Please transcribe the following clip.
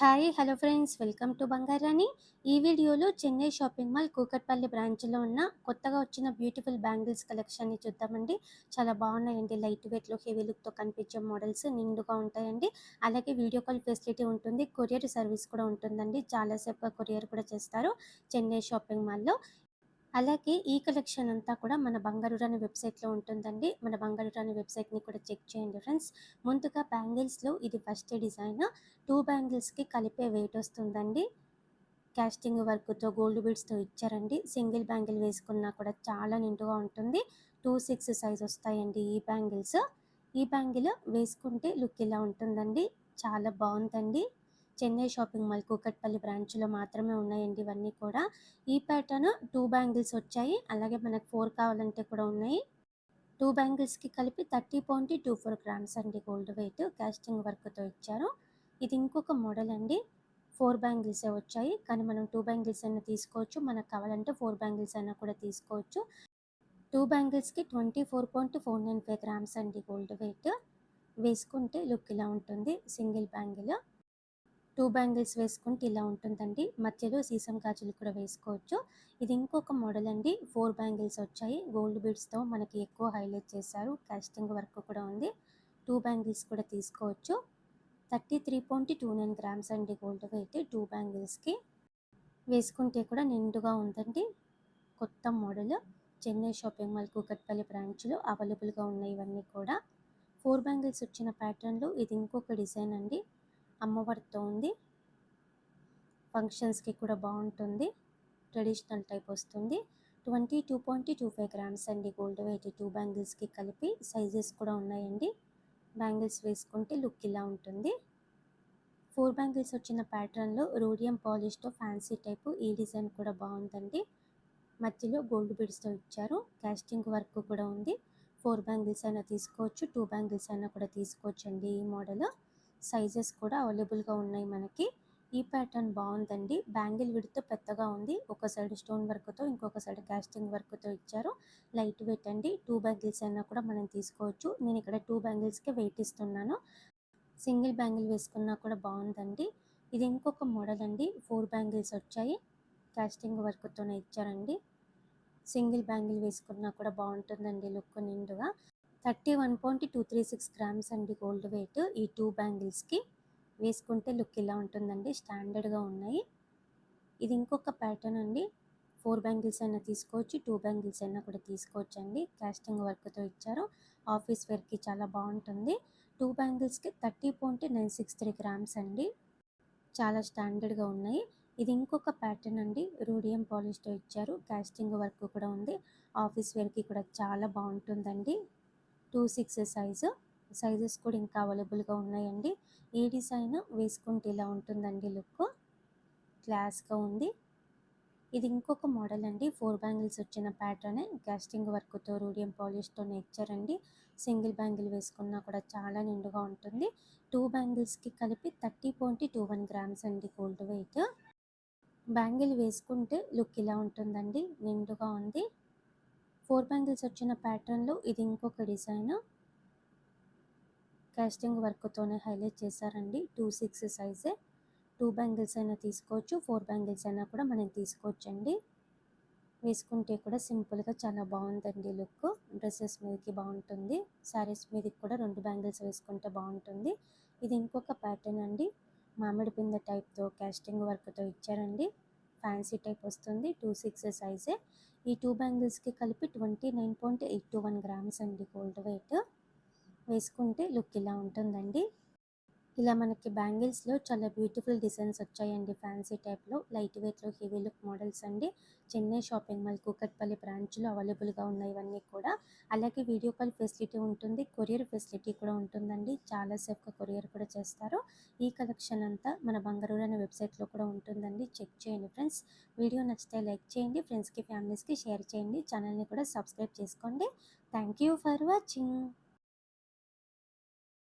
Hi hello friends, welcome to Bangarani. ఈ వీడియోలో Chennai shopping mall Kukatpally బ్రాంచ్లో ఉన్న కొత్తగా వచ్చిన బ్యూటిఫుల్ బ్యాంగిల్స్ కలెక్షన్ని చూద్దామండి. చాలా బాగున్నాయండి. లైట్ వెయిట్లో హెవీ లుక్తో కనిపించే మోడల్స్ నిండుగా ఉంటాయండి. అలాగే వీడియో కాల్ ఫెసిలిటీ ఉంటుంది. కొరియర్ సర్వీస్ కూడా ఉంటుందండి. చాలాసేపుగా కొరియర్ కూడా చేస్తారు చెన్నై షాపింగ్ మాల్లో. అలాగే ఈ కలెక్షన్ అంతా కూడా మన బంగారు రాణి వెబ్సైట్లో ఉంటుందండి. మన బంగారు రాణి వెబ్సైట్ని కూడా చెక్ చేయండి ఫ్రెండ్స్. ముందుగా బ్యాంగిల్స్లో ఇది ఫస్ట్ డిజైన్. 2 బ్యాంగిల్స్కి కలిపే వెయిట్ వస్తుందండి. కాస్టింగ్ వర్క్తో గోల్డ్ బీడ్స్తో ఇచ్చారండి. సింగిల్ బ్యాంగిల్ వేసుకున్నా కూడా చాలా నిండుగా ఉంటుంది. 2/6 సైజ్ వస్తాయండి ఈ బ్యాంగిల్స్. ఈ బ్యాంగిల్ వేసుకుంటే లుక్ ఇలా ఉంటుందండి. చాలా బాగుందండి. చెన్నై షాపింగ్ మాల్ కూకట్పల్లి బ్రాంచ్లో మాత్రమే ఉన్నాయండి ఇవన్నీ కూడా. ఈ ప్యాటర్న్ 2 బ్యాంగిల్స్ వచ్చాయి. అలాగే మనకు 4 కావాలంటే కూడా ఉన్నాయి. 2 బ్యాంగిల్స్కి కలిపి 30.24 గ్రామ్స్ అండి గోల్డ్ వెయిట్. కాస్టింగ్ వర్క్తో ఇచ్చారు. ఇది ఇంకొక మోడల్ అండి. 4 బ్యాంగిల్సే వచ్చాయి, కానీ మనం 2 బ్యాంగిల్స్ అయినా తీసుకోవచ్చు. మనకు కావాలంటే 4 బ్యాంగిల్స్ అయినా కూడా తీసుకోవచ్చు. 2 బ్యాంగిల్స్కి 24.495 గ్రామ్స్ అండి గోల్డ్ వెయిట్. వేసుకుంటే లుక్ ఇలా ఉంటుంది. సింగిల్ బ్యాంగిల్ 2 బ్యాంగిల్స్ వేసుకుంటే ఇలా ఉంటుందండి. మధ్యలో సీసం గాజులు కూడా వేసుకోవచ్చు. ఇది ఇంకొక మోడల్ అండి. 4 బ్యాంగిల్స్ వచ్చాయి. గోల్డ్ బీడ్స్తో మనకి ఎక్కువ హైలైట్ చేశారు. కాస్టింగ్ వర్క్ కూడా ఉంది. 2 బ్యాంగిల్స్ కూడా తీసుకోవచ్చు. 33.29 గ్రామ్స్ అండి గోల్డ్ వెయిట్. 2 బ్యాంగిల్స్కి వేసుకుంటే కూడా నిండుగా ఉందండి. కొత్త model Chennai shopping mall Kukatpally బ్రాంచ్లో అవైలబుల్గా ఉన్నాయి ఇవన్నీ కూడా. 4 బ్యాంగిల్స్ వచ్చిన ప్యాటర్న్లో ఇది ఇంకొక డిజైన్ అండి. అమ్మవారితో ఉంది. ఫంక్షన్స్కి కూడా బాగుంటుంది. ట్రెడిషనల్ టైప్ వస్తుంది. 22.25 గ్రామ్స్ అండి గోల్డ్ వెయిట్. 2 బ్యాంగిల్స్కి కలిపి సైజెస్ కూడా ఉన్నాయండి. బ్యాంగిల్స్ వేసుకుంటే లుక్ ఇలా ఉంటుంది. 4 బ్యాంగిల్స్ వచ్చిన ప్యాటర్న్లో రోడియం పాలిష్తో ఫ్యాన్సీ టైపు. ఈ డిజైన్ కూడా బాగుందండి. మధ్యలో గోల్డ్ బీడ్స్తో ఇచ్చారు. కాస్టింగ్ వర్క్ కూడా ఉంది. 4 బ్యాంగిల్స్ అయినా తీసుకోవచ్చు, 2 బ్యాంగిల్స్ అయినా కూడా తీసుకోవచ్చండి. ఈ మోడల్ సైజెస్ కూడా అవైలబుల్గా ఉన్నాయి మనకి. ఈ ప్యాటర్న్ బాగుందండి. బ్యాంగిల్ విడ్త్ పెద్దగా ఉంది. ఒక సైడ్ స్టోన్ వర్క్తో, ఇంకొక సైడ్ కాస్టింగ్ వర్క్తో ఇచ్చారు. లైట్ వెయిట్ అండి. 2 బ్యాంగిల్స్ అయినా కూడా మనం తీసుకోవచ్చు. నేను ఇక్కడ 2 బ్యాంగిల్స్కి వెయిట్ ఇస్తున్నాను. సింగిల్ బ్యాంగిల్ వేసుకున్నా కూడా బాగుందండి. ఇది ఇంకొక మోడల్ అండి. 4 బ్యాంగిల్స్ వచ్చాయి. కాస్టింగ్ వర్క్తోనే ఇచ్చారండి. సింగిల్ బ్యాంగిల్ వేసుకున్నా కూడా బాగుంటుందండి లుక్ నిండుగా. 31.236 గ్రామ్స్ అండి గోల్డ్ వెయిట్. ఈ 2 బ్యాంగిల్స్కి వేసుకుంటే లుక్ ఇలా ఉంటుందండి. స్టాండర్డ్గా ఉన్నాయి. ఇది ఇంకొక ప్యాటర్న్ అండి. 4 బ్యాంగిల్స్ అయినా తీసుకోవచ్చు, 2 బ్యాంగిల్స్ అయినా కూడా తీసుకోవచ్చు అండి. కాస్టింగ్ వర్క్తో ఇచ్చారు. ఆఫీస్ వేర్కి చాలా బాగుంటుంది. 2 బ్యాంగిల్స్కి 30.963 గ్రామ్స్ అండి. చాలా స్టాండర్డ్గా ఉన్నాయి. ఇది ఇంకొక ప్యాటర్న్ అండి. రోడియం పాలిష్తో ఇచ్చారు. కాస్టింగ్ వర్క్ కూడా ఉంది. ఆఫీస్ వేర్కి కూడా చాలా బాగుంటుందండి. 2/6 సైజు. సైజెస్ కూడా ఇంకా అవైలబుల్గా ఉన్నాయండి. ఈ డిజైన్ వేసుకుంటే ఇలా ఉంటుందండి లుక్. క్లాస్గా ఉంది. ఇది ఇంకొక మోడల్ అండి. 4 బ్యాంగిల్స్ వచ్చిన ప్యాటర్నే. కాస్టింగ్ వర్క్తో రోడియం పాలిష్తోనే ఇచ్చారండి. సింగిల్ బ్యాంగిల్ వేసుకున్నా కూడా చాలా నిండుగా ఉంటుంది. 2 బ్యాంగిల్స్కి కలిపి 30.21 గ్రామ్స్ అండి గోల్డ్ వెయిట్. బ్యాంగిల్ వేసుకుంటే లుక్ ఇలా ఉంటుందండి. నిండుగా ఉంది. 4 బ్యాంగిల్స్ వచ్చిన ప్యాటర్న్లో ఇది ఇంకొక డిజైన్. కాస్టింగ్ వర్క్తోనే హైలైట్ చేశారండి. 2/6 సైజే. 2 బ్యాంగిల్స్ అయినా తీసుకోవచ్చు, 4 బ్యాంగిల్స్ అయినా కూడా మనం తీసుకోవచ్చండి. వేసుకుంటే కూడా సింపుల్గా చాలా బాగుందండి లుక్. డ్రెస్సెస్ మీదకి బాగుంటుంది. శారీస్ మీదకి కూడా 2 బ్యాంగిల్స్ వేసుకుంటే బాగుంటుంది. ఇది ఇంకొక ప్యాటర్న్ అండి. మామిడి పిందె టైప్తో కాస్టింగ్ వర్క్తో ఇచ్చారండి. ఫ్యాన్సీ టైప్ వస్తుంది. 2/6 సైజే. ఈ 2 బ్యాంగిల్స్కి కలిపి 29.821 గ్రామ్స్ అండి గోల్డ్ వెయిట్. వేసుకుంటే లుక్ ఇలా ఉంటుందండి. ఇలా మనకి బ్యాంగిల్స్లో చాలా బ్యూటిఫుల్ డిజైన్స్ వచ్చాయండి. ఫ్యాన్సీ టైప్లో లైట్ వెయిట్లో హెవీ లుక్ మోడల్స్ అండి. చెన్నై షాపింగ్ మాల్ కూకట్పల్లి బ్రాంచ్లో అవైలబుల్గా ఉన్నాయి ఇవన్నీ కూడా. అలాగే వీడియో కాల్ ఫెసిలిటీ ఉంటుంది. కొరియర్ ఫెసిలిటీ కూడా ఉంటుందండి. చాలా సేఫ్గా కొరియర్ కూడా చేస్తారు. ఈ కలెక్షన్ అంతా మన బంగారు అనే వెబ్సైట్లో కూడా ఉంటుందండి. చెక్ చేయండి ఫ్రెండ్స్. వీడియో నచ్చితే లైక్ చేయండి. ఫ్రెండ్స్కి ఫ్యామిలీస్కి షేర్ చేయండి. ఛానల్ని కూడా సబ్స్క్రైబ్ చేసుకోండి. Thank you for watching.